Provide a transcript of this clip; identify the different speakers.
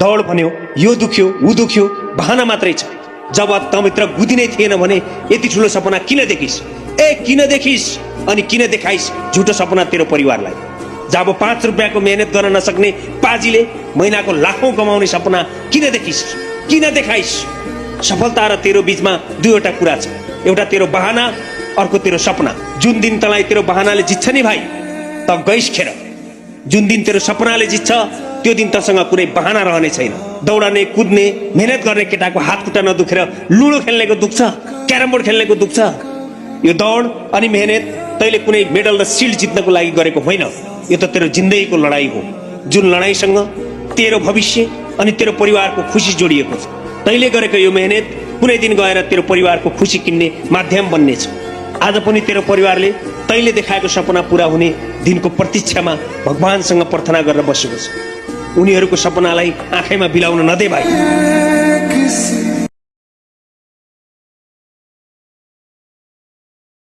Speaker 1: दौड भन्यो, यो दुख्यो ऊ दुख्यो, बहाना मात्रै छ। जब तँभित्र बुद्धि नै थिएन भने यति ठुलो सपना किन देखिस्? किन देखिस् अनि किन देखाइस् झुटो सपना तेरो परिवारलाई? जब 5 रुपियाँको मेहनत गर्न नसक्ने पाजीले महिनाको लाखौं कमाउने सपना किन देखिस्, किन देखाइस्? सफलता र तेरो बीचमा दुईवटा कुरा छ, एउटा तेरो बहाना, अर्को तेरो सपना। जुन दिन तँलाई तेरो बहानाले जित्छ नि भाइ, त गइस खेर। जुन दिन तेरो सपनाले जित्छ त्यो दिन तँसँग कुनै बहाना रहने छैन। दौडने कुद्ने मेहनत गर्ने केटाको हात खुट्टा नदुखेर लुडो खेल्नेको दुख्छ, क्यारम बोर्ड खेल्नेको दुख्छ। यो दौड अनि मेहनत तैँले कुनै मेडल र सिल्ड जित्नको लागि गरेको होइन, यो त तेरो जिन्दगीको लडाई हो। जुन लडाईसँग तेरो भविष्य अनि तेरो परिवारको खुसी जोडिएको छ। तैँले गरेको यो मेहनत कुनै दिन गएर तेरो परिवारको खुसी किन्ने माध्यम बन्नेछ। आज पनि तेरो परिवारले तैँले देखाएको सपना पूरा हुने दिनको प्रतीक्षामा भगवानसँग प्रार्थना गरेर बसेको छ। उनीहरूको सपनालाई आँखैमा बिलाउन नदे भाइ।